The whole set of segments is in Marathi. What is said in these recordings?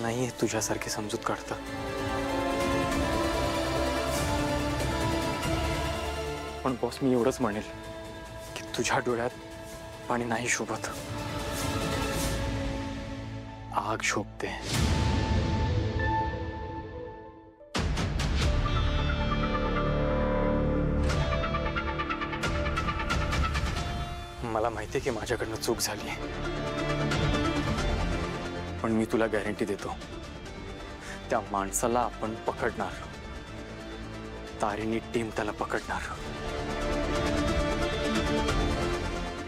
नाही तुझ्यासारखी समजूत काढता। पण बॉस मी एवढंच म्हणेल की तुझ्या डोळ्यात पाणी नाही शोभत, आग शोभते। मला माहिती आहे की माझ्याकडनं चूक झाली, पण मी तुला गॅरंटी देतो त्या माणसाला आपण पकडणार, तारिणी टीम त्याला पकडणार।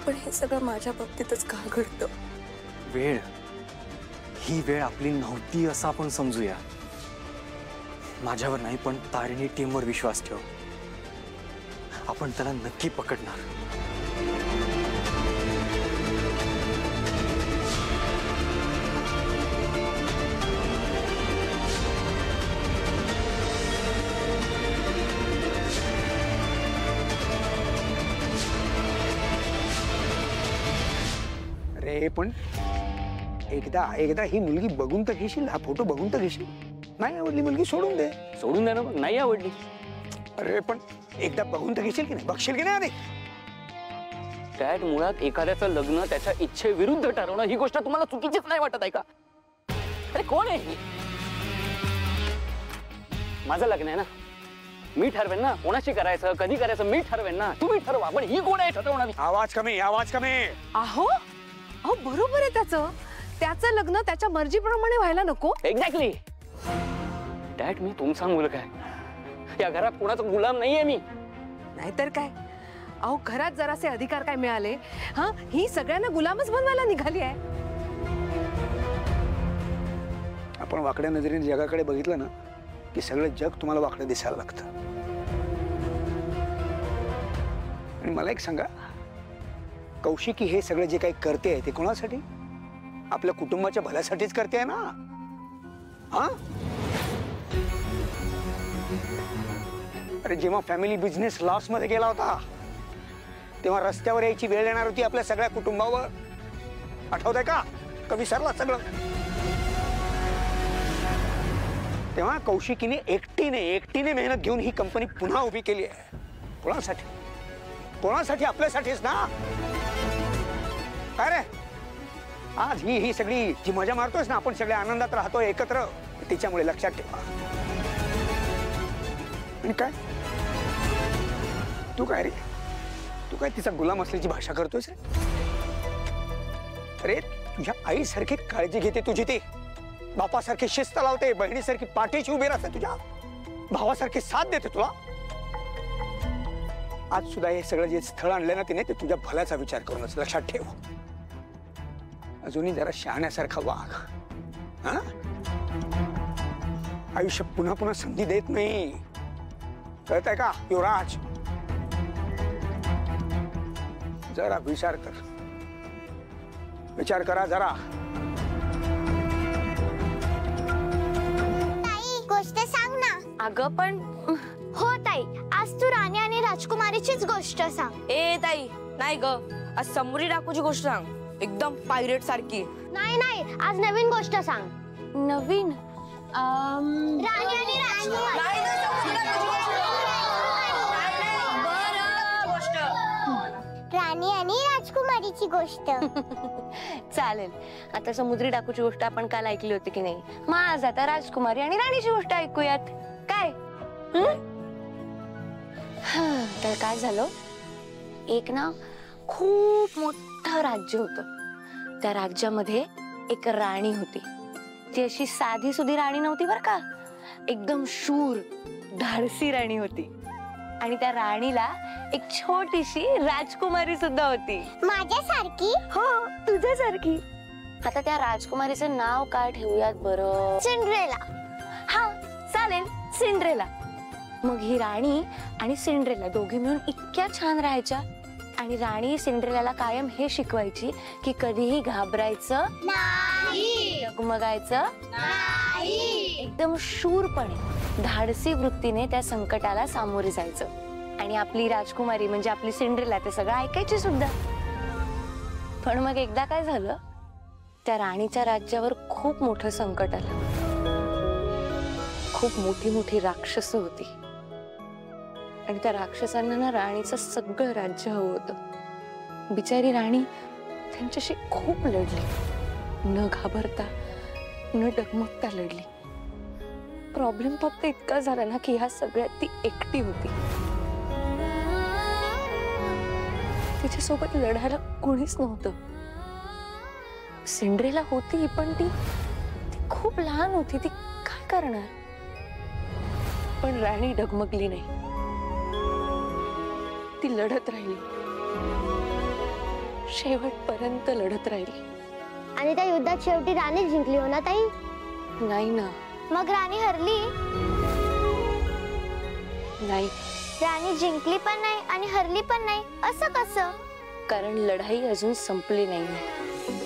पण हे सगळं माझ्या बाबतीतच का घडतं? वेळ, ही वेळ आपली नव्हती असं आपण समजूया। माझ्यावर नाही पण तारिणी टीमवर विश्वास ठेव, आपण त्याला नक्की पकडणार। अरे पण एकदा ही मुलगी बघून तर घेशील, हा फोटो बघून तर घेशील। नाही आवडली मुलगी सोडून दे। सोडून दे ना, नाही आवडली। अरे पण एकदा बघून तर घेशील की नाही, बघशील की नाही? अरे डॅड, मुळात एखाद्याचं लग्न त्याच्या इच्छेविरुद्ध ठरवणं ही गोष्ट तुम्हाला चुकीचीच नाही वाटत आहे का? अरे कोण आहे ही? माझं लग्न आहे ना, मी ठरवेन ना कोणाशी करायचं, कधी करायचं, मी ठरवेन ना। तुम्ही ठरवा, पण ही कोण आहे ठरवणारी? आवाज कमी, आवाज कमी। अहो अहो बरोबर आहे त्याचं लग्न त्याच्या मर्जीप्रमाणे व्हायला नको? एक्झॅक्टली डॅड, मी तुमचा मुलगा आहे, या घरात कोणाचा गुलाम नाहीये मी। नाहीतर काय, अहो घरात जरासे अधिकार काय मिळाले? हा, ही सगळ्यांना गुलामच बनवायला निघाली आहे। आपण वाकड्या नजरेने जगाकडे बघितलं ना की सगळं जग तुम्हाला वाकडं दिसायला लागतं। आणि मला एक सांगा, कौशिकी हे सगळं जे काही करते आहे ते कोणासाठी? आपल्या कुटुंबाच्या भल्यासाठीच करते आहे ना? हा, अरे जेव्हा फॅमिली बिझनेस लॉस मध्ये गेला होता तेव्हा रस्त्यावर यायची वेळ येणार होती आपल्या सगळ्या कुटुंबावर, आठवतंय का? कमी सरला सगळं। तेव्हा कौशिकीने एकटीने मेहनत घेऊन ही कंपनी पुन्हा उभी केली आहे। कोणासाठी? कोणासाठी? आपल्यासाठीच ना। काय रे, आज ही सगळी जी मजा मारतोयस ना, आपण सगळे आनंदात राहतोय एकत्र, तिच्यामुळे लक्षात ठेवा। आणि काय तू काय रे, तू काय तिचा गुलाम असल्याची भाषा करतोयस रे? अरे तुझ्या आईसारखी काळजी घेते तुझी ती, बापासारखी शिस्त लावते, बहिणीसारखी पाठीशी उभी राहते, तुझ्या भावासारखी साथ देते तुला। आज सुद्धा हे सगळं जे स्थळ आणलं ना तिने, ते तुझ्या भल्याचा विचार करूनच, लक्षात ठेव। अजूनही जरा शहाण्यासारखा वाग। हा, आयुष्य पुन्हा पुन्हा संधी देत नाही, कळतंय का युवराज? जरा विचार कर, विचार करा जरा। ताई गोष्ट सांग ना। अगं पण हो ताई, आज तू राणी आणि राजकुमारीचीच गोष्ट सांग। ए ताई, नाही ग, आज समुद्री डाकूची गोष्ट सांग, एकदम पायरेट सारखी। नाही, आज नवीन गोष्ट सांग। नवीन राणी आणि राजकुमारी। राणी आणि राजकुमारीची गोष्ट। चालेल, आता समुद्री डाकूची गोष्ट आपण काल ऐकली होती की नाही, मग आज आता राजकुमारी आणि राणीची गोष्ट ऐकूयात, काय? तर काय झालं, एक ना खूप मोठं राज्य होतं। त्या राज्यामध्ये एक राणी होती। ती अशी साधी सुधी राणी नव्हती बर का, एकदम शूर धाडसी राणी होती। आणि त्या राणीला एक छोटीशी राजकुमारी सुद्धा होती। माझ्यासारखी? हो, तुझ्यासारखी। आता त्या राजकुमारीचं नाव काय ठेवूयात बरं? सिंड्रेला। हा चालेल, सिंड्रेला। मग ही राणी आणि सिंड्रेला दोघी मिळून इतक्या छान राहायच्या, आणि राणी सिंड्रेलाला कायम हे शिकवायची की कधीही घाबरायचं नाही, डगमगायचं नाही, एकदम शूरपणे धाडसी वृत्तीने त्या संकटाला सामोरे जायचं। आणि आपली राजकुमारी म्हणजे आपली सिंड्रेला ते सगळं ऐकायची सुद्धा। पण मग एकदा काय झालं, त्या राणीच्या राज्यावर खूप मोठं संकट आलं. खूप मोठी मोठी राक्षस होती आणि त्या राक्षसांना ना राणीचं सगळं राज्य हवं होतं. बिचारी राणी त्यांच्याशी खूप लढली, न घाबरता न डगमगता लढली. प्रॉब्लेम फक्त इतका झाला ना की ह्या सगळ्यात ती एकटी होती. तिच्यासोबत लढायला कोणीच नव्हतं. सिंड्रेला होती पण ती खूप लहान होती. ती काय करणार? पण राणी डगमगली नाही. ती लढत राहिली, शेवटपर्यंत लढत राहिली. आणि त्या युद्धात शेवटी राणी जिंकली हो ना ताई? नाही ना. मग राणी हरली? नाही, राणी जिंकली पण नाही आणि हरली पण नाही, असं कसं? कारण लढाई अजून संपली नाही.